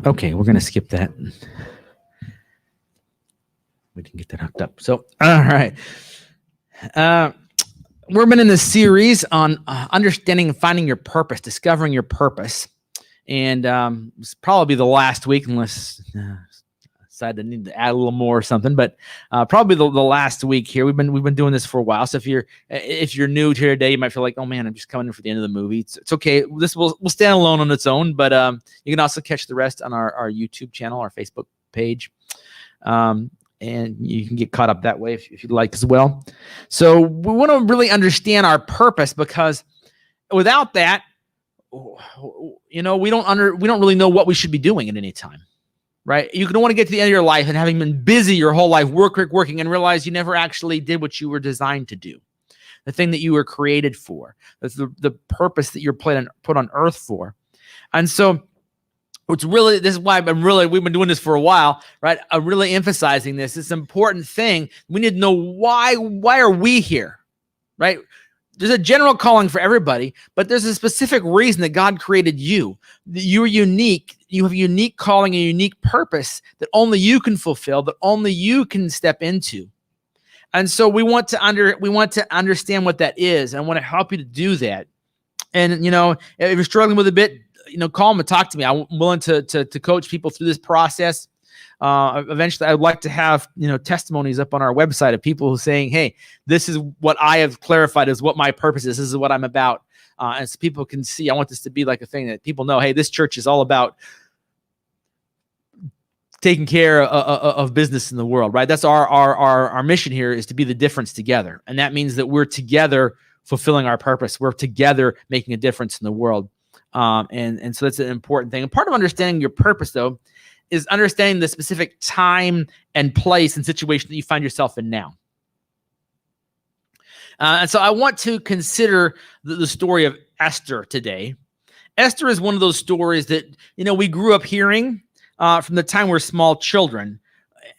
Okay, we're going to skip that. We didn't get that hooked up. So, all right. We've been in this series on understanding and finding your purpose, discovering your purpose. And it's probably the last week, unless I decide to need to add a little more or something. But probably the last week here. We've been doing this for a while. So if you're new here today, you might feel like, oh man, I'm just coming in for the end of the movie. It's okay. This will stand alone on its own. But you can also catch the rest on our YouTube channel, our Facebook page. And you can get caught up that way if you'd like as well. So we want to really understand our purpose, because without that, we don't really know what we should be doing at any time, right? You don't want to get to the end of your life and having been busy your whole life, working, and realize you never actually did what you were designed to do, the thing that you were created for. That's the purpose that you're put on earth for. And so this is why we've been doing this for a while, right? I'm really emphasizing this important thing. We need to know why are we here, right? There's a general calling for everybody, but there's a specific reason that God created you. You're unique. You have a unique calling, a unique purpose that only you can fulfill, that only you can step into. And so we want to understand what that is, and I want to help you to do that. And if you're struggling with a bit, call them and talk to me. I'm willing to coach people through this process. Eventually, I'd like to have, testimonies up on our website of people who saying, hey, this is what I have clarified as what my purpose is. This is what I'm about. And so people can see, I want this to be like a thing that people know, hey, this church is all about taking care of business in the world, right? That's our mission here, is to be the difference together. And that means that we're together fulfilling our purpose. We're together making a difference in the world. And so that's an important thing. And part of understanding your purpose, though, is understanding the specific time and place and situation that you find yourself in now. And so I want to consider the story of Esther today. Esther is one of those stories that, we grew up hearing from the time we're small children,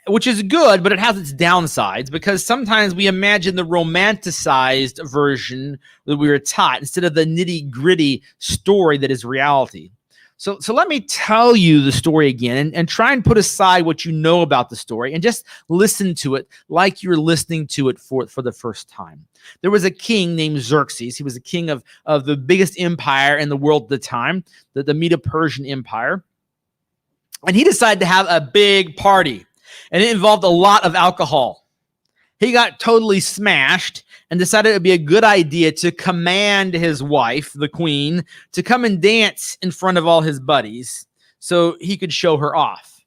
which is good, but it has its downsides, because sometimes we imagine the romanticized version that we were taught instead of the nitty-gritty story that is reality. So let me tell you the story again, and try and put aside what you know about the story and just listen to it like you're listening to it for the first time. There was a king named Xerxes. He was a king of the biggest empire in the world at the time, the Medo-Persian Empire. And he decided to have a big party. And it involved a lot of alcohol. He got totally smashed and decided it would be a good idea to command his wife, the queen, to come and dance in front of all his buddies so he could show her off.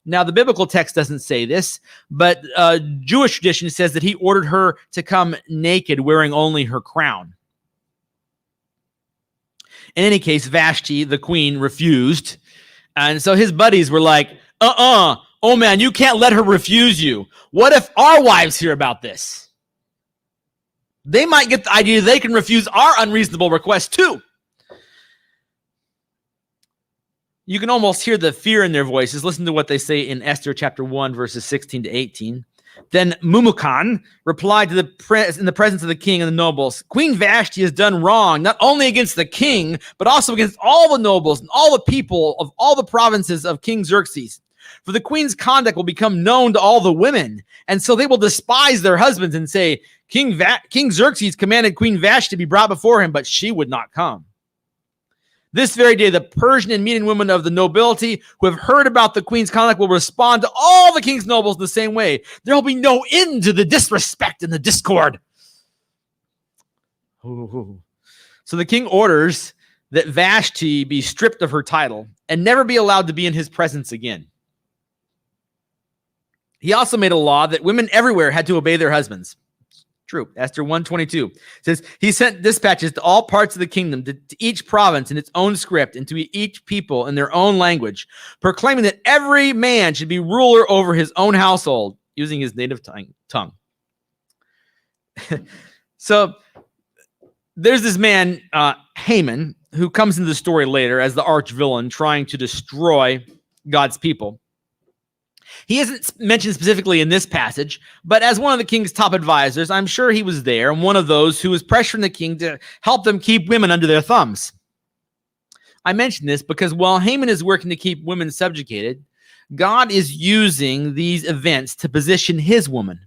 Now, the biblical text doesn't say this, but Jewish tradition says that he ordered her to come naked, wearing only her crown. In any case, Vashti, the queen, refused. And so his buddies were like, oh man, you can't let her refuse you. What if our wives hear about this? They might get the idea they can refuse our unreasonable request too. You can almost hear the fear in their voices. Listen to what they say in Esther chapter 1, verses 16 to 18. Then Memucan replied in the presence of the king and the nobles, Queen Vashti has done wrong, not only against the king, but also against all the nobles and all the people of all the provinces of King Xerxes. For the queen's conduct will become known to all the women, and so they will despise their husbands and say, King Xerxes commanded Queen Vashti to be brought before him, but she would not come. This very day, the Persian and Median women of the nobility who have heard about the queen's conduct will respond to all the king's nobles the same way. There will be no end to the disrespect and the discord. Ooh. So the king orders that Vashti be stripped of her title and never be allowed to be in his presence again. He also made a law that women everywhere had to obey their husbands. True. Esther 1:22 says, he sent dispatches to all parts of the kingdom, to each province in its own script, and to each people in their own language, proclaiming that every man should be ruler over his own household, using his native tongue. So there's this man, Haman, who comes into the story later as the arch villain trying to destroy God's people. He isn't mentioned specifically in this passage, but as one of the king's top advisors, I'm sure he was there and one of those who was pressuring the king to help them keep women under their thumbs. I mention this because while Haman is working to keep women subjugated, God is using these events to position his woman.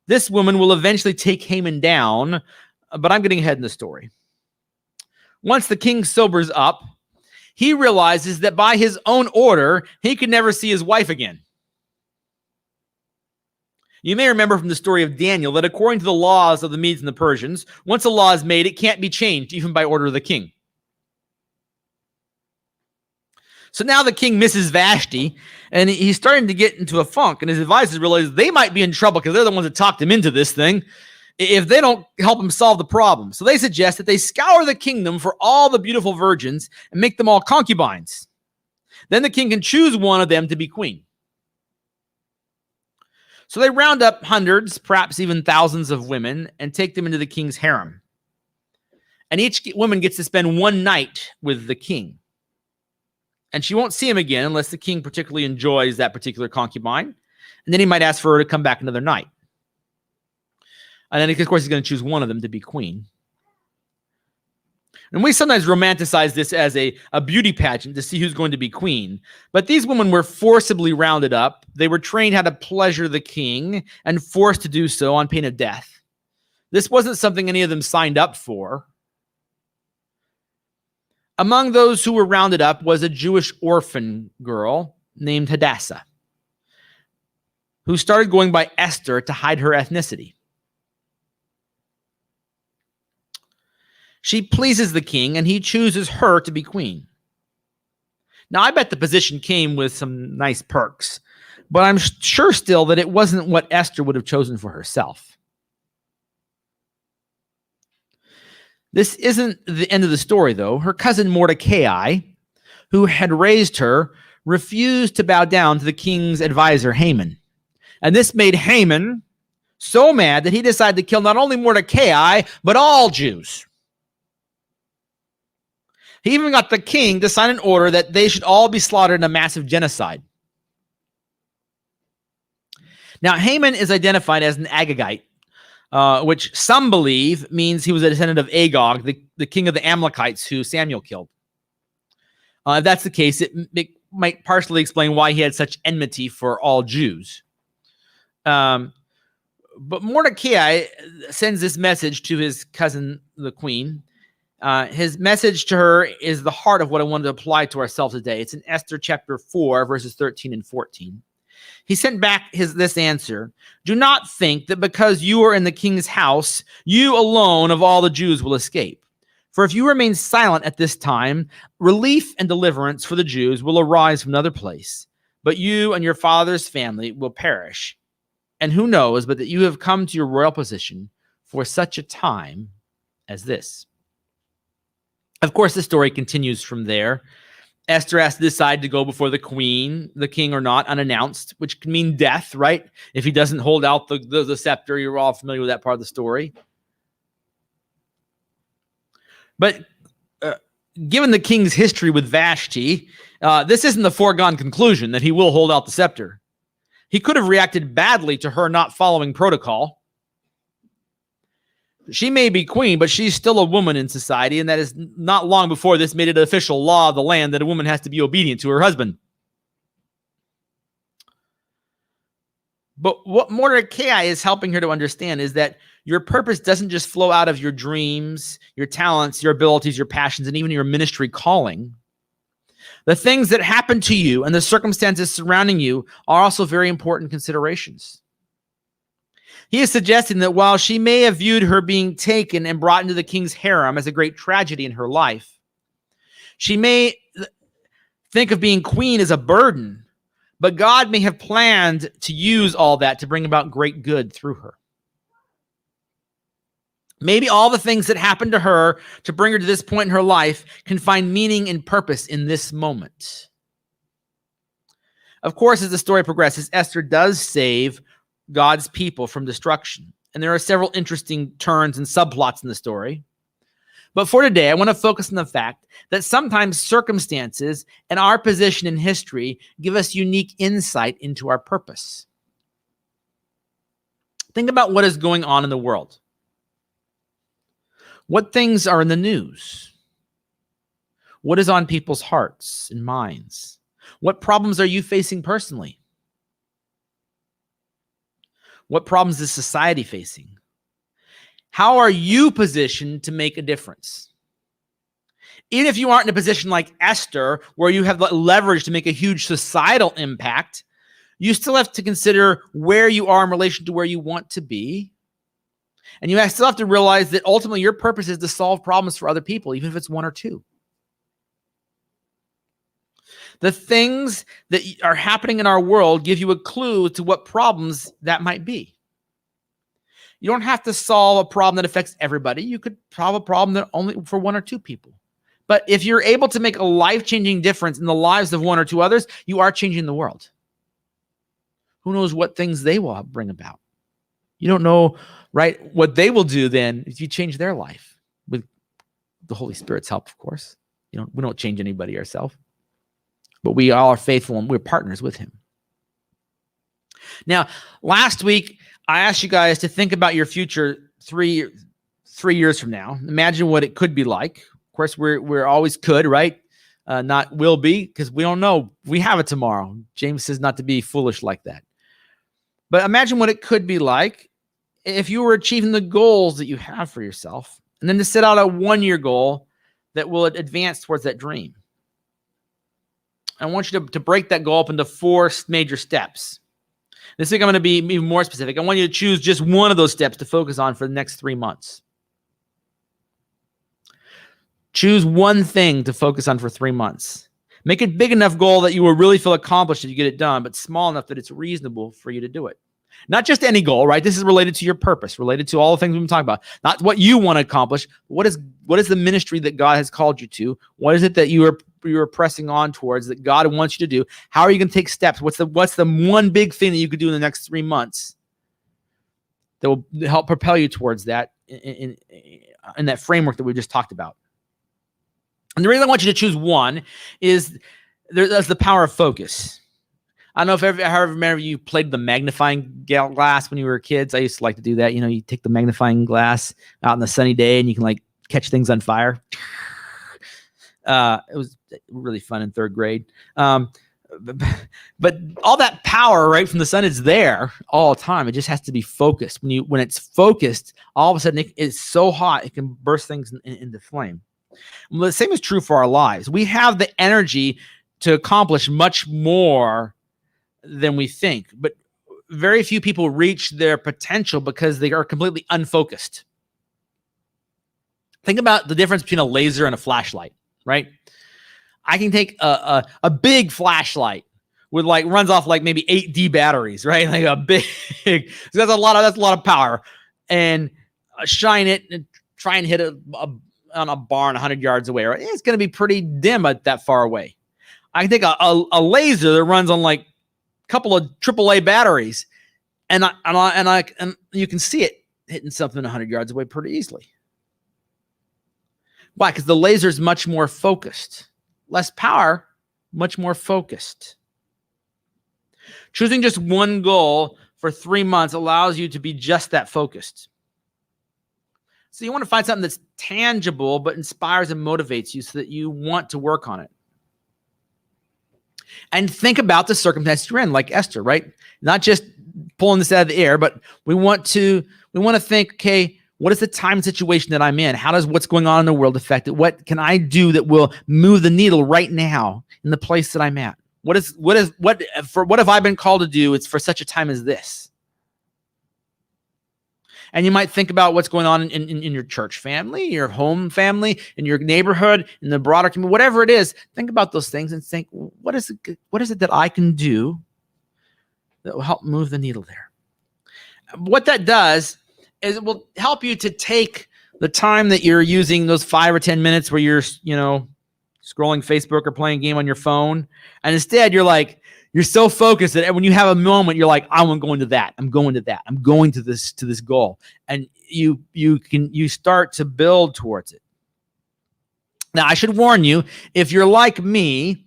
This woman will eventually take Haman down, but I'm getting ahead in the story. Once the king sobers up, he realizes that by his own order, he could never see his wife again. You may remember from the story of Daniel that according to the laws of the Medes and the Persians, once a law is made, it can't be changed, even by order of the king. So now the king misses Vashti, and he's starting to get into a funk, and his advisors realize they might be in trouble because they're the ones that talked him into this thing if they don't help him solve the problem. So they suggest that they scour the kingdom for all the beautiful virgins and make them all concubines. Then the king can choose one of them to be queen. So they round up hundreds, perhaps even thousands of women and take them into the king's harem. And each woman gets to spend one night with the king. And she won't see him again unless the king particularly enjoys that particular concubine. And then he might ask for her to come back another night. And then, of course, he's going to choose one of them to be queen. And we sometimes romanticize this as a beauty pageant to see who's going to be queen. But these women were forcibly rounded up. They were trained how to pleasure the king and forced to do so on pain of death. This wasn't something any of them signed up for. Among those who were rounded up was a Jewish orphan girl named Hadassah, who started going by Esther to hide her ethnicity. She pleases the king, and he chooses her to be queen. Now, I bet the position came with some nice perks, but I'm sure still that it wasn't what Esther would have chosen for herself. This isn't the end of the story, though. Her cousin Mordecai, who had raised her, refused to bow down to the king's advisor, Haman. And this made Haman so mad that he decided to kill not only Mordecai, but all Jews. He even got the king to sign an order that they should all be slaughtered in a massive genocide. Now, Haman is identified as an Agagite, which some believe means he was a descendant of Agag, the king of the Amalekites who Samuel killed. If that's the case, it might partially explain why he had such enmity for all Jews. But Mordecai sends this message to his cousin, the queen. His message to her is the heart of what I wanted to apply to ourselves today. It's in Esther chapter 4, verses 13 and 14. He sent back this answer. Do not think that because you are in the king's house, you alone of all the Jews will escape. For if you remain silent at this time, relief and deliverance for the Jews will arise from another place. But you and your father's family will perish. And who knows but that you have come to your royal position for such a time as this. Of course, the story continues from there. Esther has to decide to go before the queen, the king or not, unannounced, which can mean death, right? If he doesn't hold out the scepter, you're all familiar with that part of the story. But given the king's history with Vashti, this isn't the foregone conclusion that he will hold out the scepter. He could have reacted badly to her not following protocol. She may be queen, but she's still a woman in society, and that is not long before this made it an official law of the land that a woman has to be obedient to her husband. But what Mordecai is helping her to understand is that your purpose doesn't just flow out of your dreams, your talents, your abilities, your passions, and even your ministry calling. The things that happen to you and the circumstances surrounding you are also very important considerations. He is suggesting that while she may have viewed her being taken and brought into the king's harem as a great tragedy in her life, she may think of being queen as a burden, but God may have planned to use all that to bring about great good through her. Maybe all the things that happened to her to bring her to this point in her life can find meaning and purpose in this moment. Of course, as the story progresses, Esther does save God's people from destruction. And there are several interesting turns and subplots in the story. But for today, I want to focus on the fact that sometimes circumstances and our position in history give us unique insight into our purpose. Think about what is going on in the world. What things are in the news? What is on people's hearts and minds? What problems are you facing personally? What problems is society facing? How are you positioned to make a difference? Even if you aren't in a position like Esther, where you have the leverage to make a huge societal impact, you still have to consider where you are in relation to where you want to be. And you still have to realize that ultimately your purpose is to solve problems for other people, even if it's one or two. The things that are happening in our world give you a clue to what problems that might be. You don't have to solve a problem that affects everybody. You could solve a problem that only for one or two people. But if you're able to make a life-changing difference in the lives of one or two others, you are changing the world. Who knows what things they will bring about? You don't know, right, what they will do then if you change their life with the Holy Spirit's help, of course. We don't change anybody ourselves. But we all are faithful and we're partners with him. Now, last week, I asked you guys to think about your future three years from now. Imagine what it could be like. Of course, we're always could, right? Not will be, because we don't know. We have it tomorrow. James says not to be foolish like that. But imagine what it could be like if you were achieving the goals that you have for yourself, and then to set out a 1-year goal that will advance towards that dream. I want you to break that goal up into 4 major steps. This week I'm going to be even more specific. I want you to choose just one of those steps to focus on for the next 3 months. Choose one thing to focus on for 3 months. Make it big enough goal that you will really feel accomplished if you get it done, but small enough that it's reasonable for you to do it. Not just any goal, right? This is related to your purpose, related to all the things we've been talking about. Not what you want to accomplish. What is the ministry that God has called you to? What is it that you are pressing on towards that God wants you to do? How are you going to take steps? What's the one big thing that you could do in the next 3 months that will help propel you towards that in that framework that we just talked about? And the reason I want you to choose one is there's the power of focus. I don't know if however many of you played the magnifying glass when you were kids. I used to like to do that. You take the magnifying glass out on the sunny day and you can catch things on fire. It was really fun in 3rd grade. But all that power right from the sun is there all the time. It just has to be focused. When it's focused, all of a sudden it's so hot it can burst things into flame. Well, the same is true for our lives. We have the energy to accomplish much more than we think, but very few people reach their potential because they are completely unfocused. Think about the difference between a laser and a flashlight, right? I can take a big flashlight with runs off maybe 8D batteries, right? Like a big, that's a lot of power, and shine it and try and hit it on a barn 100 yards away, right? It's going to be pretty dim at that far away. I can take a laser that runs on couple of AAA batteries, and you can see it hitting something 100 yards away pretty easily. Why? Because the laser is much more focused. Less power, much more focused. Choosing just one goal for 3 months allows you to be just that focused. So you want to find something that's tangible but inspires and motivates you so that you want to work on it. And think about the circumstance you're in, like Esther, right? Not just pulling this out of the air, but we want to think, okay, what is the time situation that I'm in? How does what's going on in the world affect it? What can I do that will move the needle right now in the place that I'm at? What have I been called to do? It's for such a time as this. And you might think about what's going on in your church family, your home family, in your neighborhood, in the broader community, whatever it is. Think about those things and think, what is it that I can do that will help move the needle there? What that does is it will help you to take the time that you're using, those 5 or 10 minutes where you're, scrolling Facebook or playing a game on your phone, and instead you're so focused that when you have a moment, you're like, I'm going to that. I'm going to that. I'm going to this goal. And you start to build towards it. Now, I should warn you, if you're like me,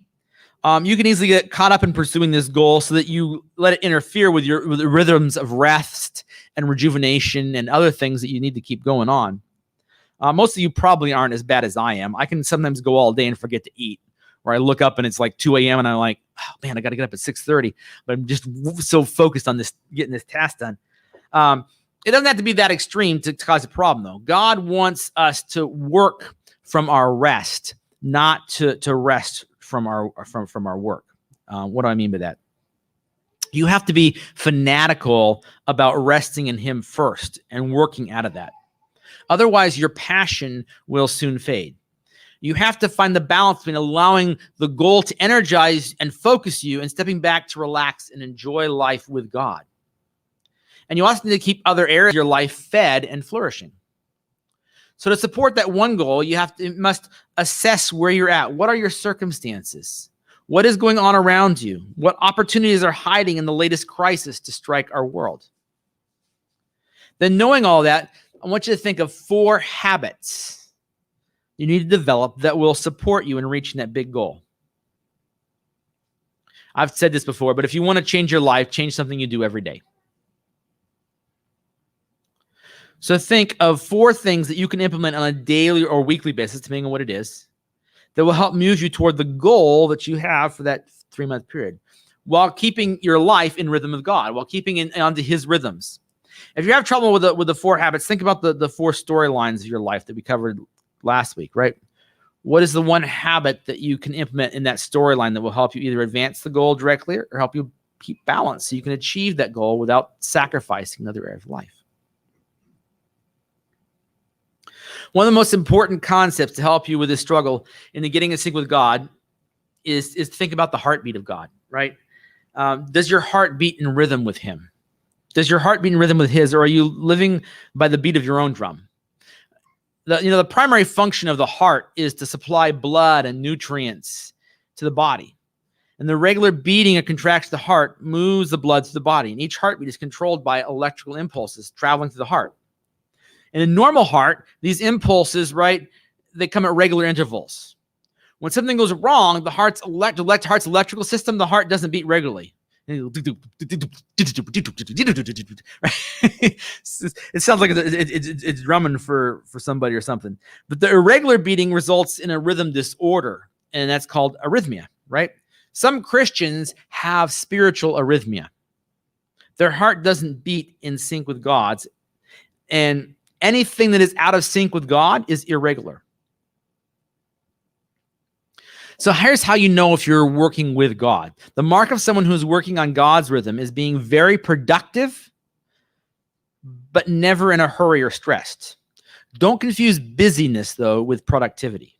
you can easily get caught up in pursuing this goal so that you let it interfere with the rhythms of rest and rejuvenation and other things that you need to keep going on. Most of you probably aren't as bad as I am. I can sometimes go all day and forget to eat, where I look up and it's like 2 a.m. and I'm like, oh man, I got to get up at 6:30, but I'm just so focused on this, getting this task done. It doesn't have to be that extreme to cause a problem, though. God wants us to work from our rest, not to rest from our work. What do I mean by that? You have to be fanatical about resting in Him first and working out of that. Otherwise, your passion will soon fade. You have to find the balance between allowing the goal to energize and focus you and stepping back to relax and enjoy life with God. And you also need to keep other areas of your life fed and flourishing. So to support that one goal, you must assess where you're at. What are your circumstances? What is going on around you? What opportunities are hiding in the latest crisis to strike our world? Then, knowing all that, I want you to think of 4 habits you need to develop that will support you in reaching that big goal. I've said this before, but if you want to change your life, change something you do every day. So think of 4 things that you can implement on a daily or weekly basis, depending on what it is, that will help move you toward the goal that you have for that 3-month period, while keeping your life in rhythm with God, while keeping onto His rhythms. If you have trouble with the 4 habits, think about the 4 storylines of your life that we covered last week, right? What is the one habit that you can implement in that storyline that will help you either advance the goal directly or help you keep balance so you can achieve that goal without sacrificing another area of life? One of the most important concepts to help you with this struggle in getting in sync with God is to think about the heartbeat of God, right? Does your heart beat in rhythm with Him? Does your heart beat in rhythm with His, or are you living by the beat of your own drum? The primary function of the heart is to supply blood and nutrients to the body. And the regular beating or contraction of the heart moves the blood to the body. And each heartbeat is controlled by electrical impulses traveling through the heart. In a normal heart, these impulses, right, they come at regular intervals. When something goes wrong, the heart's electrical system, the heart doesn't beat regularly. It sounds like it's drumming for somebody or something. But the irregular beating results in a rhythm disorder, and that's called arrhythmia, right? Some Christians have spiritual arrhythmia. Their heart doesn't beat in sync with God's, and anything that is out of sync with God is irregular. So here's how you know if you're working with God. The mark of someone who's working on God's rhythm is being very productive, but never in a hurry or stressed. Don't confuse busyness, though, with productivity.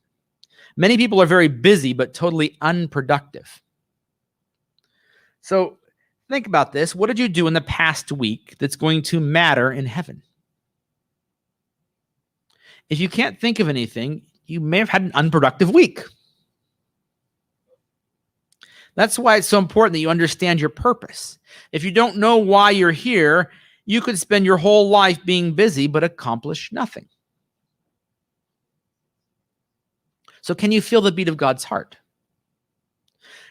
Many people are very busy, but totally unproductive. So think about this. What did you do in the past week that's going to matter in heaven? If you can't think of anything, you may have had an unproductive week. That's why it's so important that you understand your purpose. If you don't know why you're here, you could spend your whole life being busy but accomplish nothing. So can you feel the beat of God's heart?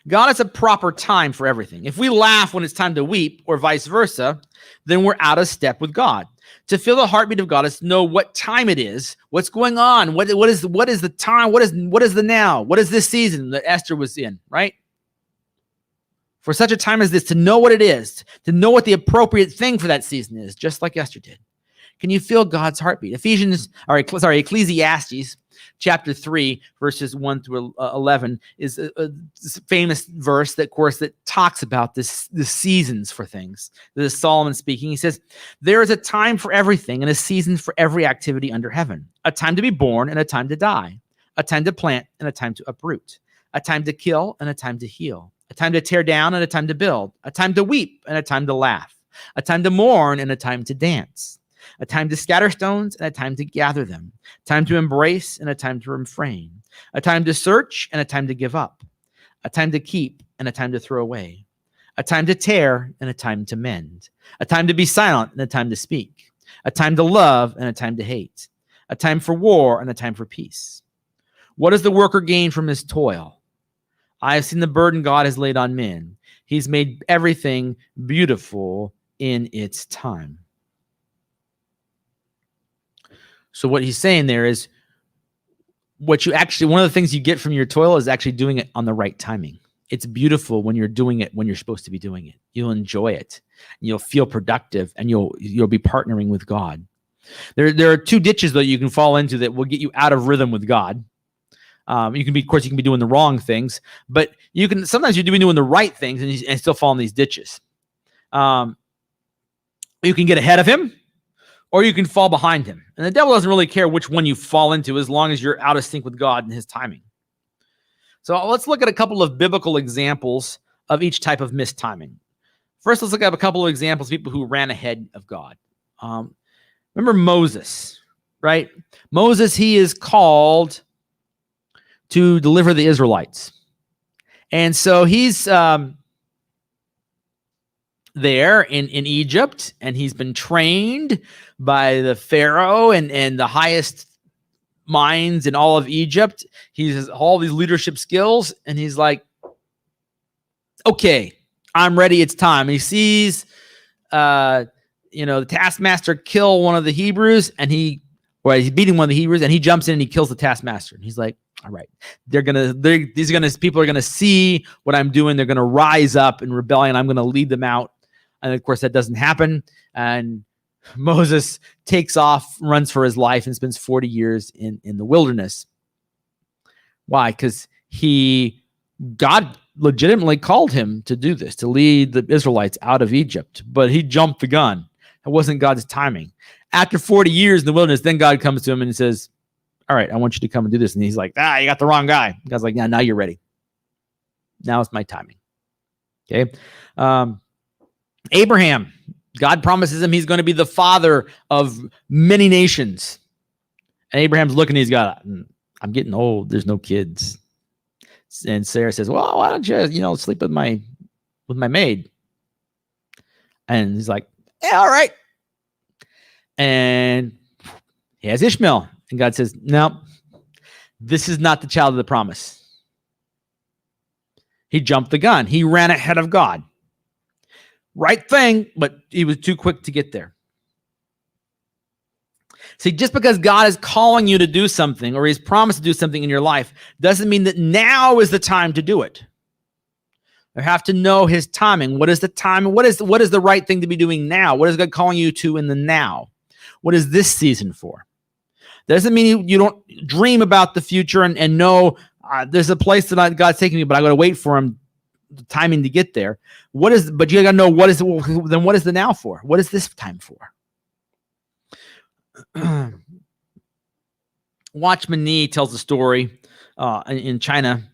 God has a proper time for everything. If we laugh when it's time to weep or vice versa, then we're out of step with God. To feel the heartbeat of God is to know what time it is, what's going on, what is the time, what is the now, what is this season that Esther was in, right? For such a time as this, to know what it is, to know what the appropriate thing for that season is, just like Esther did. Can you feel God's heartbeat? Ecclesiastes chapter 3, verses 1 through 11 is a famous verse that talks about the seasons for things. This is Solomon speaking. He says, there is a time for everything and a season for every activity under heaven, a time to be born and a time to die, a time to plant and a time to uproot, a time to kill and a time to heal, a time to tear down and a time to build, a time to weep and a time to laugh, a time to mourn and a time to dance, a time to scatter stones and a time to gather them, time to embrace and a time to refrain, a time to search and a time to give up, a time to keep and a time to throw away, a time to tear and a time to mend, a time to be silent and a time to speak, a time to love and a time to hate, a time for war and a time for peace. What does the worker gain from his toil? I have seen the burden God has laid on men. He's made everything beautiful in its time. So what he's saying there is one of the things you get from your toil is actually doing it on the right timing. It's beautiful when you're doing it when you're supposed to be doing it. You'll enjoy it. You'll feel productive, and you'll be partnering with God. There are two ditches though you can fall into that will get you out of rhythm with God. You can be doing the wrong things, but sometimes you're doing the right things and still fall in these ditches. You can get ahead of him, or you can fall behind him. And the devil doesn't really care which one you fall into as long as you're out of sync with God and his timing. So let's look at a couple of biblical examples of each type of mistiming. First, let's look at a couple of examples of people who ran ahead of God. Remember Moses, right? Moses, he is called to deliver the Israelites. And so he's there in Egypt, and he's been trained by the Pharaoh and the highest minds in all of Egypt. He has all these leadership skills, and he's like, okay, I'm ready. It's time. And he sees, the taskmaster kill one of the Hebrews, and he's beating one of the Hebrews, and he jumps in and he kills the taskmaster. And he's like, all right, people are going to see what I'm doing. They're going to rise up in rebellion. I'm going to lead them out. And of course that doesn't happen. And Moses takes off, runs for his life, and spends 40 years in the wilderness. Why? Because God legitimately called him to do this, to lead the Israelites out of Egypt, but he jumped the gun. It wasn't God's timing. After 40 years in the wilderness, then God comes to him and says, all right, I want you to come and do this. And he's like, you got the wrong guy. God's like, yeah, now you're ready. Now it's my timing. Okay. Abraham, God promises him he's going to be the father of many nations. And Abraham's looking, I'm getting old. There's no kids. And Sarah says, well, why don't you, sleep with my maid? And he's like, yeah, all right. And he has Ishmael. And God says, no, this is not the child of the promise. He jumped the gun. He ran ahead of God. Right thing, but he was too quick to get there. See, just because God is calling you to do something, or he's promised to do something in your life, doesn't mean that now is the time to do it. You have to know his timing. What is the time? What is the right thing to be doing now? What is God calling you to in the now? What is this season for? Doesn't mean you don't dream about the future and know there's a place that God's taking me, but I got to wait for him, the timing to get there. But you got to know what is the now for? What is this time for? Watchman Nee tells a story in China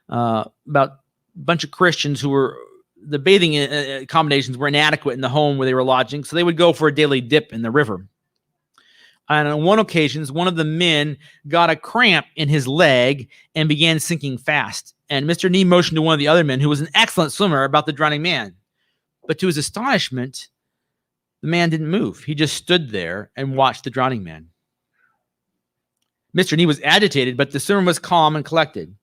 about a bunch of Christians who were, the bathing accommodations were inadequate in the home where they were lodging, so they would go for a daily dip in the river. And on one occasion, one of the men got a cramp in his leg and began sinking fast. And Mr. Nee motioned to one of the other men, who was an excellent swimmer, about the drowning man. But to his astonishment, the man didn't move. He just stood there and watched the drowning man. Mr. Nee was agitated, but the swimmer was calm and collected.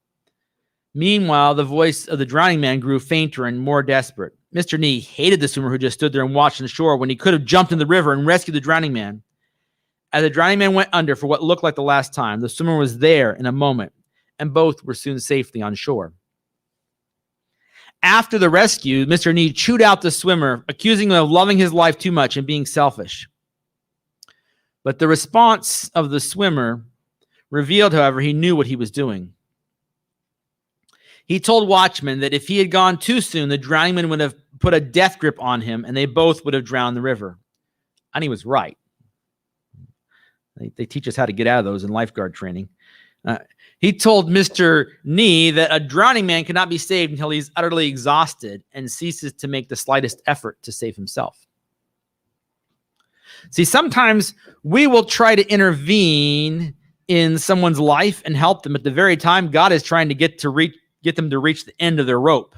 Meanwhile, the voice of the drowning man grew fainter and more desperate. Mr. Nee hated the swimmer who just stood there and watched on shore when he could have jumped in the river and rescued the drowning man. As the drowning man went under for what looked like the last time, the swimmer was there in a moment, and both were soon safely on shore. After the rescue, Mr. Nee chewed out the swimmer, accusing him of loving his life too much and being selfish. But the response of the swimmer revealed, however, he knew what he was doing. He told Watchman that if he had gone too soon, the drowning man would have put a death grip on him, and they both would have drowned in the river. And he was right. They teach us how to get out of those in lifeguard training. He told Mr. Nee that a drowning man cannot be saved until he's utterly exhausted and ceases to make the slightest effort to save himself. See, sometimes we will try to intervene in someone's life and help them at the very time God is trying to get them to reach the end of their rope,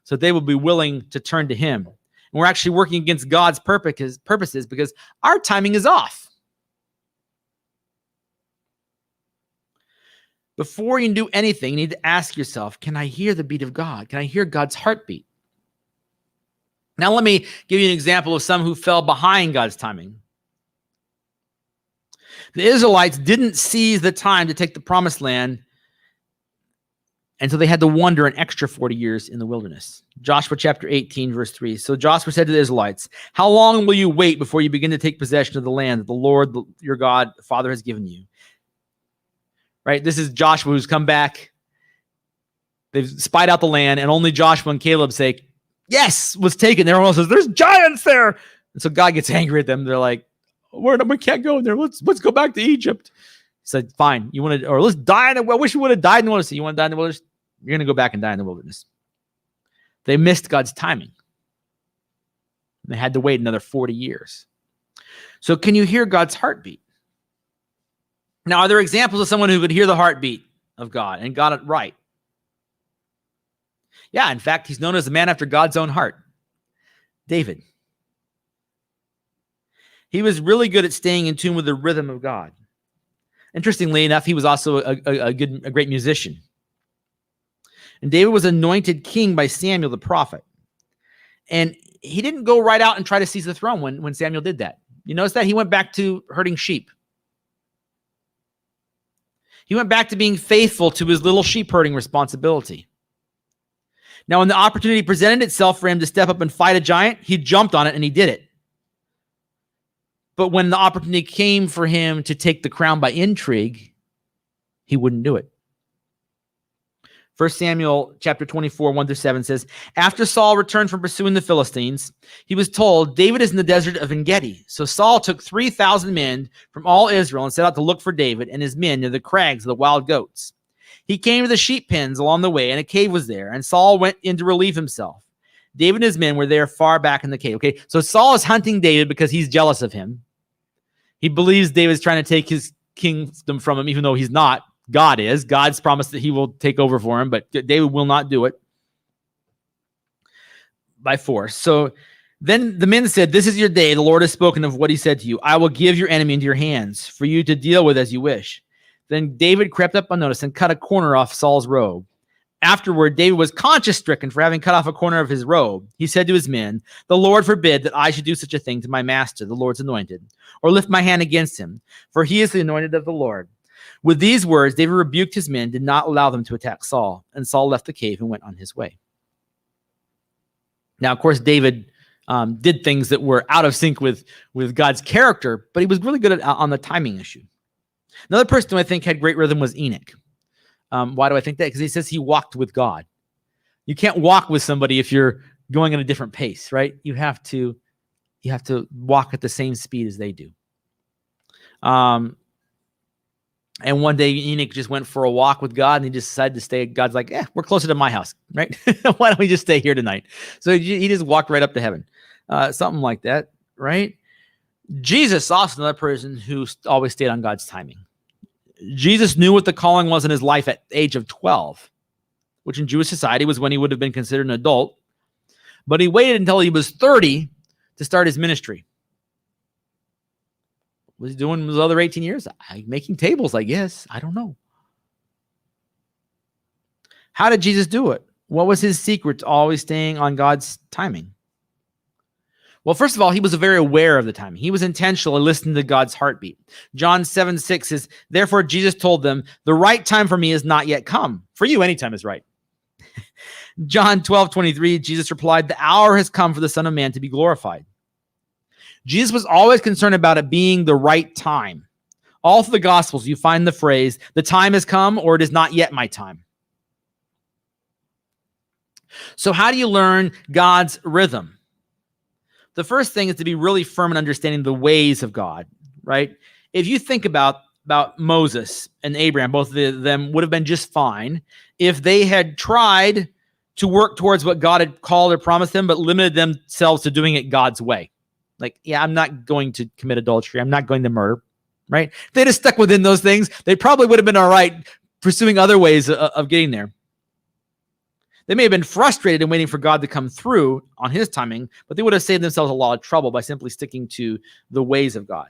so they will be willing to turn to him. And we're actually working against God's purposes because our timing is off. Before you can do anything, you need to ask yourself, can I hear the beat of God? Can I hear God's heartbeat? Now, let me give you an example of some who fell behind God's timing. The Israelites didn't seize the time to take the promised land, and so they had to wander an extra 40 years in the wilderness. Joshua chapter 18, verse 3. So Joshua said to the Israelites, how long will you wait before you begin to take possession of the land that the Lord, your God, Father has given you? Right? This is Joshua who's come back. They've spied out the land, and only Joshua and Caleb say, yes, was taken. Everyone else says, there's giants there. And so God gets angry at them. They're like, we can't go in there. Let's go back to Egypt. He said, fine. You want to, or let's die in the wilderness. I wish we would have died in the wilderness. You want to die in the wilderness? You're going to go back and die in the wilderness. They missed God's timing. They had to wait another 40 years. So can you hear God's heartbeat? Now, are there examples of someone who could hear the heartbeat of God and got it right? Yeah, in fact, he's known as the man after God's own heart, David. He was really good at staying in tune with the rhythm of God. Interestingly enough, he was also a great musician. And David was anointed king by Samuel the prophet. And he didn't go right out and try to seize the throne when Samuel did that. You notice that? He went back to herding sheep. He went back to being faithful to his little sheep herding responsibility. Now, when the opportunity presented itself for him to step up and fight a giant, he jumped on it and he did it. But when the opportunity came for him to take the crown by intrigue, he wouldn't do it. 1 Samuel chapter 24, 1-7 says, after Saul returned from pursuing the Philistines, he was told, David is in the desert of En-Gedi. So Saul took 3,000 men from all Israel and set out to look for David and his men near the crags of the wild goats. He came to the sheep pens along the way, and a cave was there, and Saul went in to relieve himself. David and his men were there far back in the cave. Okay, so Saul is hunting David because he's jealous of him. He believes David's trying to take his kingdom from him, even though he's not. God is. God's promised that he will take over for him, but David will not do it by force. So then the men said, this is your day. The Lord has spoken of what he said to you. I will give your enemy into your hands for you to deal with as you wish. Then David crept up unnoticed and cut a corner off Saul's robe. Afterward, David was conscience-stricken for having cut off a corner of his robe. He said to his men, the Lord forbid that I should do such a thing to my master, the Lord's anointed, or lift my hand against him, for he is the anointed of the Lord. With these words, David rebuked his men, did not allow them to attack Saul, and Saul left the cave and went on his way. Now, of course, David did things that were out of sync with God's character, but he was really good on the timing issue. Another person who I think had great rhythm was Enoch. Why do I think that? Because he says he walked with God. You can't walk with somebody if you're going at a different pace, right? You have to walk at the same speed as they do. And one day Enoch just went for a walk with God, and he just decided to stay. God's like, we're closer to my house, right? Why don't we just stay here tonight? So he just walked right up to heaven. Something like that, right? Jesus, also another person who always stayed on God's timing. Jesus knew what the calling was in his life at the age of 12, which in Jewish society was when he would have been considered an adult. But he waited until he was 30 to start his ministry. What was he doing those other 18 years? Making tables, I guess. I don't know. How did Jesus do it? What was his secret to always staying on God's timing? Well, first of all, he was very aware of the timing. He was intentionally listening to God's heartbeat. John 7:6 says, therefore Jesus told them, the right time for me is not yet come. For you, any time is right. John 12:23, Jesus replied, the hour has come for the Son of Man to be glorified. Jesus was always concerned about it being the right time. All through the Gospels, you find the phrase, the time has come, or it is not yet my time. So how do you learn God's rhythm? The first thing is to be really firm in understanding the ways of God, right? If you think about Moses and Abraham, both of them would have been just fine if they had tried to work towards what God had called or promised them, but limited themselves to doing it God's way. Like, I'm not going to commit adultery. I'm not going to murder, right? If they'd have stuck within those things, they probably would have been all right pursuing other ways of getting there. They may have been frustrated and waiting for God to come through on his timing, but they would have saved themselves a lot of trouble by simply sticking to the ways of God.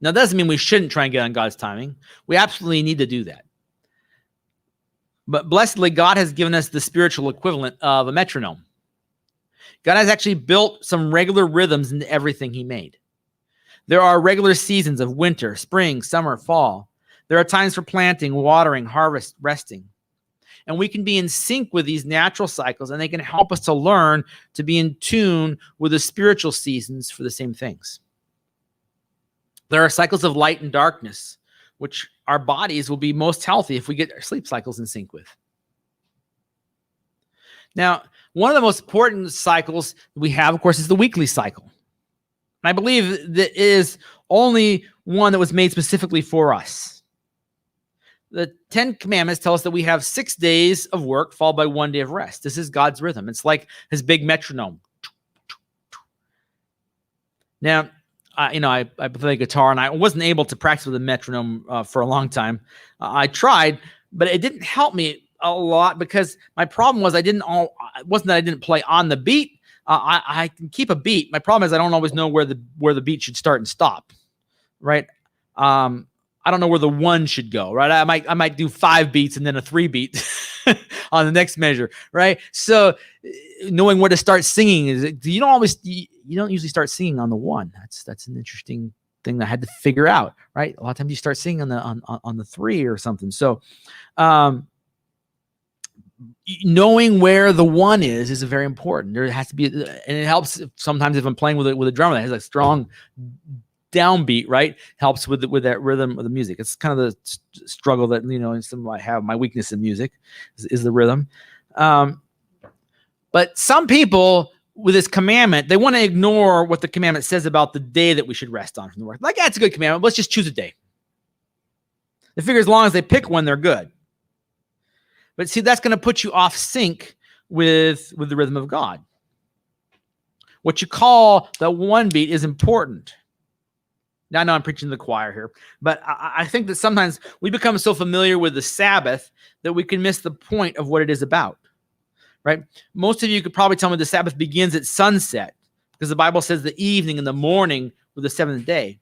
Now, that doesn't mean we shouldn't try and get on God's timing. We absolutely need to do that. But blessedly, God has given us the spiritual equivalent of a metronome. God has actually built some regular rhythms into everything he made. There are regular seasons of winter, spring, summer, fall. There are times for planting, watering, harvest, resting. And we can be in sync with these natural cycles, and they can help us to learn to be in tune with the spiritual seasons for the same things. There are cycles of light and darkness, which our bodies will be most healthy if we get our sleep cycles in sync with. Now, one of the most important cycles we have, of course, is the weekly cycle. And I believe that is only one that was made specifically for us. The 10 Commandments tell us that we have 6 days of work followed by 1 day of rest. This is God's rhythm. It's like his big metronome. Now, I play guitar, and I wasn't able to practice with a metronome for a long time. I tried, but it didn't help me a lot because my problem was it wasn't that I didn't play on the beat. I can keep a beat. My problem is I don't always know where the beat should start and stop, right? I don't know where the one should go, right? I might do 5 beats and then a 3 beat on the next measure, right? So knowing where to start singing you don't usually start singing on the one. That's an interesting thing that I had to figure out, right? A lot of times you start singing on the 3 or something. So knowing where the one is very important. There has to be, and it helps sometimes if I'm playing with a drummer that has a strong downbeat, right? Helps with that rhythm of the music. It's kind of the struggle that some I have. My weakness in music is the rhythm. But some people with this commandment, they want to ignore what the commandment says about the day that we should rest on from the work. Like, that's a good commandment. Let's just choose a day. They figure as long as they pick one, they're good. But see, that's going to put you off sync with the rhythm of God. What you call the one beat is important. Now, I know I'm preaching to the choir here, but I think that sometimes we become so familiar with the Sabbath that we can miss the point of what it is about, right? Most of you could probably tell me the Sabbath begins at sunset because the Bible says the evening and the morning were the seventh day.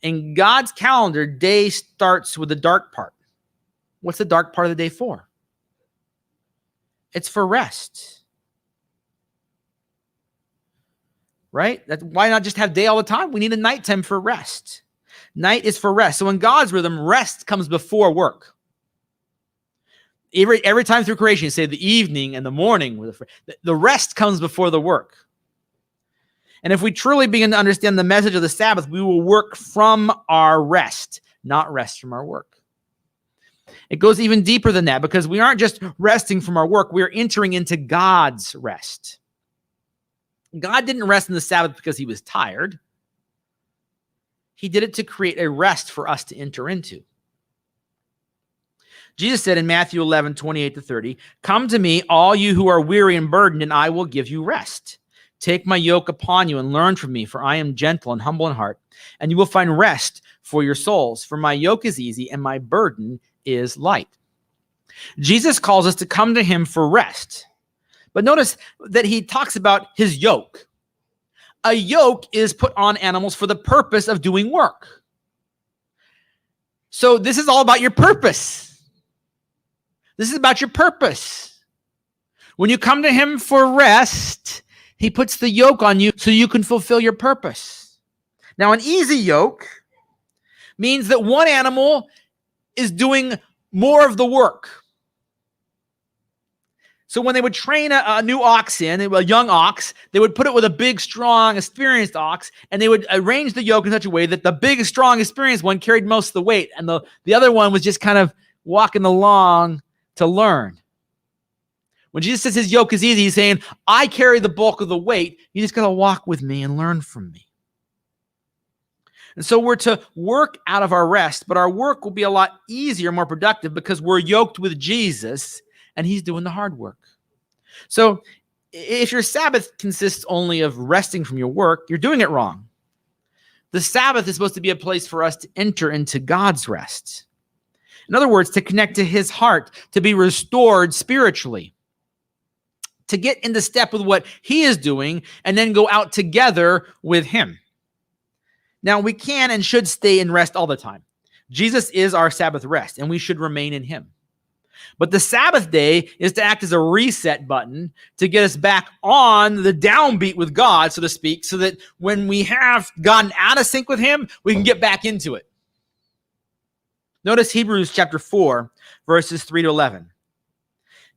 In God's calendar, day starts with the dark part. What's the dark part of the day for? It's for rest. Right? Why not just have day all the time? We need a nighttime for rest. Night is for rest. So in God's rhythm, rest comes before work. Every time through creation, you say the evening and the morning. The rest comes before the work. And if we truly begin to understand the message of the Sabbath, we will work from our rest, not rest from our work. It goes even deeper than that because we aren't just resting from our work. We're entering into God's rest. God didn't rest in the Sabbath because he was tired. He did it to create a rest for us to enter into. Jesus said in Matthew 11:28-30, "Come to me, all you who are weary and burdened, and I will give you rest. Take my yoke upon you and learn from me, for I am gentle and humble in heart, and you will find rest for your souls. For my yoke is easy and my burden is light." Jesus calls us to come to him for rest. But notice that he talks about his yoke. A yoke is put on animals for the purpose of doing work. So this is all about your purpose. This is about your purpose. When you come to him for rest, he puts the yoke on you so you can fulfill your purpose. Now, an easy yoke means that one animal is doing more of the work. So when they would train a new ox a young ox, they would put it with a big, strong, experienced ox, and they would arrange the yoke in such a way that the big, strong, experienced one carried most of the weight, and the other one was just kind of walking along to learn. When Jesus says his yoke is easy, he's saying, I carry the bulk of the weight. You just got to walk with me and learn from me. And so we're to work out of our rest, but our work will be a lot easier, more productive, because we're yoked with Jesus, and he's doing the hard work. So if your Sabbath consists only of resting from your work, you're doing it wrong. The Sabbath is supposed to be a place for us to enter into God's rest. In other words, to connect to his heart, to be restored spiritually, to get into step with what he is doing, and then go out together with him. Now, we can and should stay in rest all the time. Jesus is our Sabbath rest, and we should remain in him. But the Sabbath day is to act as a reset button to get us back on the downbeat with God, so to speak, so that when we have gotten out of sync with him, we can get back into it. Notice Hebrews chapter 4, verses 3 to 11.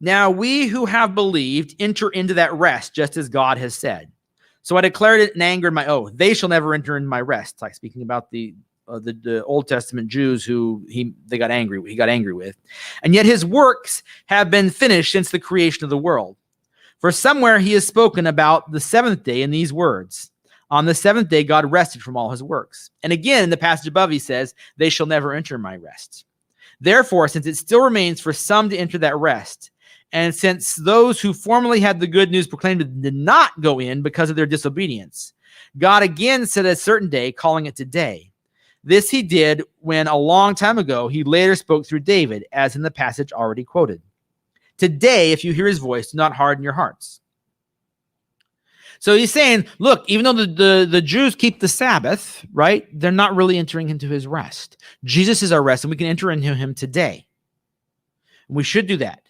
Now we who have believed enter into that rest, just as God has said. So I declared it in anger in my oath. They shall never enter into my rest. Like speaking about the Old Testament Jews who he got angry with. And yet his works have been finished since the creation of the world. For somewhere he has spoken about the seventh day in these words. On the seventh day, God rested from all his works. And again, in the passage above, he says, they shall never enter my rest. Therefore, since it still remains for some to enter that rest, and since those who formerly had the good news proclaimed did not go in because of their disobedience, God again set a certain day, calling it today. This he did when a long time ago he later spoke through David, as in the passage already quoted. Today, if you hear his voice, do not harden your hearts. So he's saying, look, even though the Jews keep the Sabbath, right, they're not really entering into his rest. Jesus is our rest, and we can enter into him today. We should do that.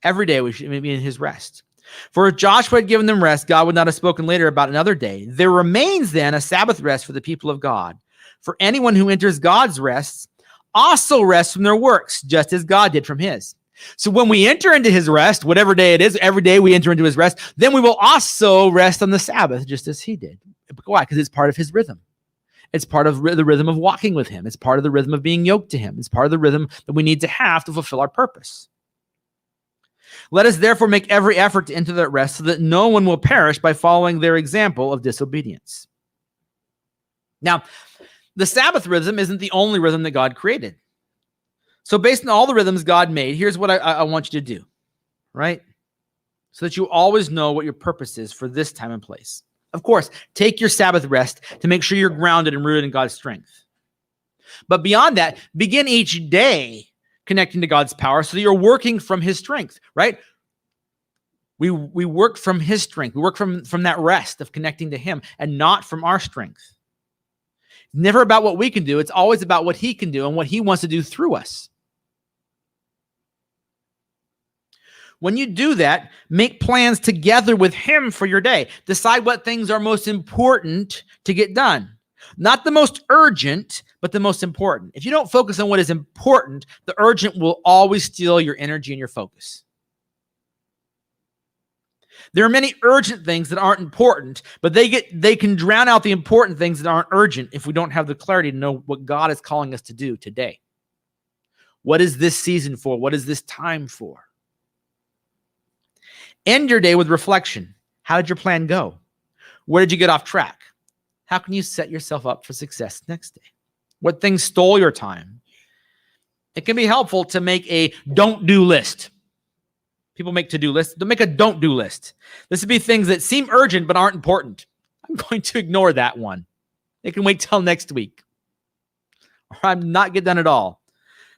Every day we should be in his rest. For if Joshua had given them rest, God would not have spoken later about another day. There remains then a Sabbath rest for the people of God. For anyone who enters God's rest also rests from their works, just as God did from his. So when we enter into his rest, whatever day it is, every day we enter into his rest, then we will also rest on the Sabbath, just as he did. Why? Because it's part of his rhythm. It's part of the rhythm of walking with him. It's part of the rhythm of being yoked to him. It's part of the rhythm that we need to have to fulfill our purpose. Let us therefore make every effort to enter that rest so that no one will perish by following their example of disobedience. Now, the Sabbath rhythm isn't the only rhythm that God created. So based on all the rhythms God made, here's what I want you to do, right? So that you always know what your purpose is for this time and place. Of course, take your Sabbath rest to make sure you're grounded and rooted in God's strength. But beyond that, begin each day connecting to God's power so that you're working from his strength, right? We work from his strength. We work from that rest of connecting to him and not from our strength. Never about what we can do. It's always about what he can do and what he wants to do through us. When you do that, make plans together with him for your day. Decide what things are most important to get done. Not the most urgent, but the most important. If you don't focus on what is important, the urgent will always steal your energy and your focus. There are many urgent things that aren't important, but they can drown out the important things that aren't urgent if we don't have the clarity to know what God is calling us to do today. What is this season for? What is this time for? End your day with reflection. How did your plan go? Where did you get off track? How can you set yourself up for success next day? What things stole your time? It can be helpful to make a don't-do list. People make to-do lists. Don't make a don't-do list. This would be things that seem urgent but aren't important. I'm going to ignore that one. It can wait till next week. Or I'm not get done at all.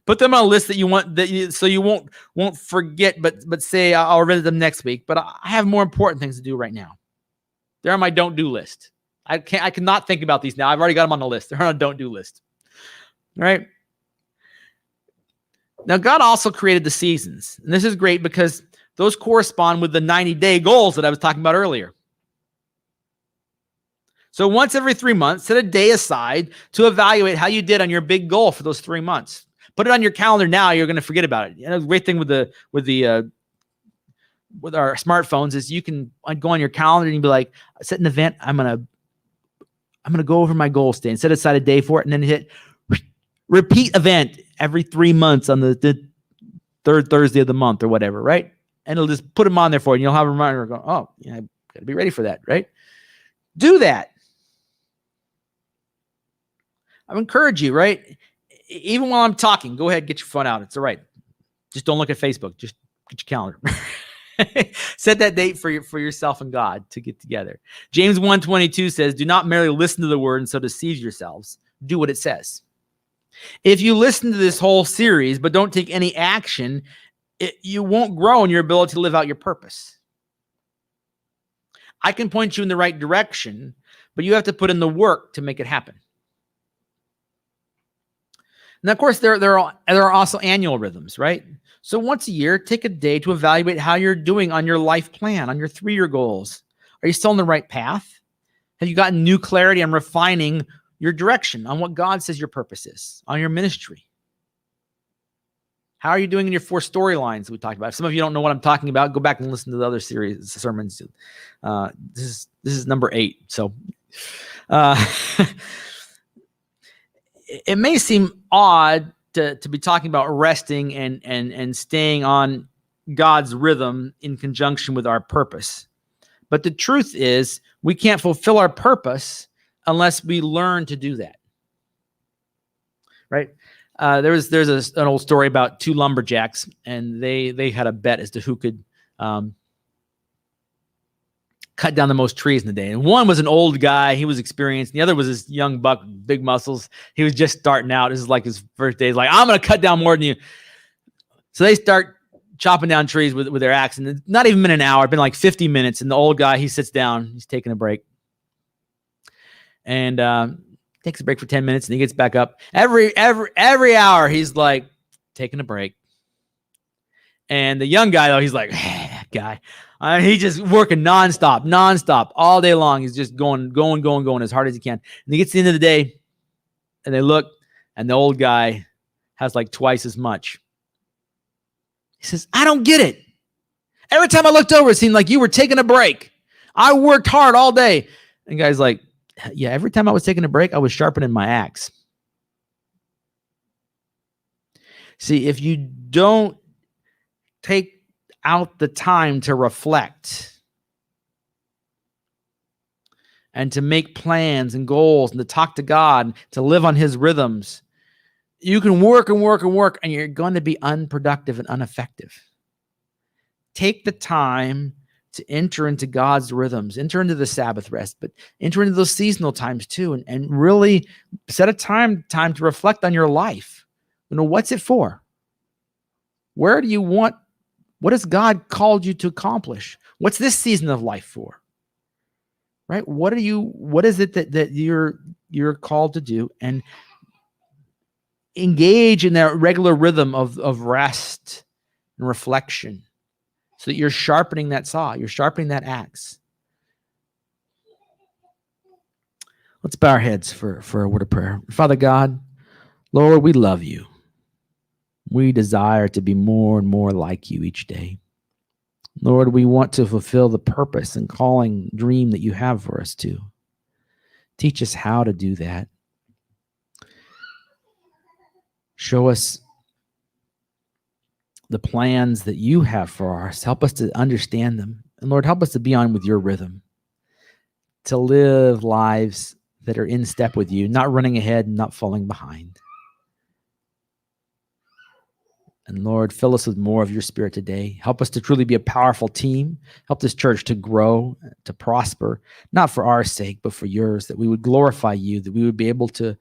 Put them on a list that you want, so you won't forget, but say I'll visit them next week. But I have more important things to do right now. They're on my don't-do list. I cannot think about these now. I've already got them on the list. They're on a don't-do list. All right. Now, God also created the seasons. And this is great because those correspond with the 90-day goals that I was talking about earlier. So once every 3 months, set a day aside to evaluate how you did on your big goal for those 3 months. Put it on your calendar now. You're going to forget about it. You know, the great thing with our smartphones is you can go on your calendar and be like, set an event. I'm going to go over my goals today and set aside a day for it, and then hit repeat event every 3 months on the third Thursday of the month or whatever, right? And it'll just put them on there for you, and you'll have a reminder going, oh, yeah, I've got to be ready for that, right? Do that. I encourage you, right? Even while I'm talking, go ahead, get your phone out. It's all right. Just don't look at Facebook. Just get your calendar. Set that date for yourself and God to get together. James 1:22 says, do not merely listen to the word and so deceive yourselves. Do what it says. If you listen to this whole series but don't take any action, you won't grow in your ability to live out your purpose. I can point you in the right direction, but you have to put in the work to make it happen. And of course, there are also annual rhythms, right? So once a year, take a day to evaluate how you're doing on your life plan, on your 3-year goals. Are you still on the right path? Have you gotten new clarity on refining your direction, on what God says your purpose is, on your ministry? How are you doing in your 4 storylines we talked about? If some of you don't know what I'm talking about, go back and listen to the other series sermons. This is number 8. So it may seem odd to be talking about resting and staying on God's rhythm in conjunction with our purpose. But the truth is, we can't fulfill our purpose unless we learn to do that. Right? There's an old story about 2 lumberjacks, and they had a bet as to who could cut down the most trees in the day. And one was an old guy. He was experienced. And the other was this young buck, big muscles. He was just starting out. This is like his first day. He's like, I'm going to cut down more than you. So they start chopping down trees with their axe. And it's not even been an hour. It's been like 50 minutes. And the old guy, he sits down. He's taking a break. And takes a break for 10 minutes. And he gets back up. Every hour, he's like taking a break. And the young guy, though, he's like, that guy. He's just working nonstop, all day long. He's just going as hard as he can. And he gets to the end of the day, and they look, and the old guy has like twice as much. He says, I don't get it. Every time I looked over, it seemed like you were taking a break. I worked hard all day. And the guy's like, yeah, every time I was taking a break, I was sharpening my axe. See, if you don't take out the time to reflect and to make plans and goals and to talk to God, to live on his rhythms, you can work and you're going to be unproductive and ineffective. Take the time to enter into God's rhythms, enter into the Sabbath rest, but enter into those seasonal times too, and really set a time to reflect on your life. You know, what's it for? What has God called you to accomplish? What's this season of life for? Right? What is it that you're called to do? And engage in that regular rhythm of rest and reflection so that you're sharpening that saw, you're sharpening that axe. Let's bow our heads for a word of prayer. Father God, Lord, we love you. We desire to be more and more like you each day. Lord, we want to fulfill the purpose and calling, dream that you have for us to. Teach us how to do that. Show us the plans that you have for us. Help us to understand them. And Lord, help us to be on with your rhythm, to live lives that are in step with you, not running ahead and not falling behind. And Lord, fill us with more of your Spirit today. Help us to truly be a powerful team. Help this church to grow, to prosper, not for our sake, but for yours, that we would glorify you, that we would be able to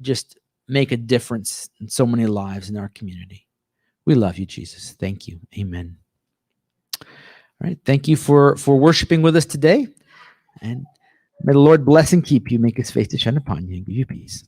just make a difference in so many lives in our community. We love you, Jesus. Thank you. Amen. All right. Thank you for worshiping with us today. And may the Lord bless and keep you, make his face to shine upon you, and give you peace.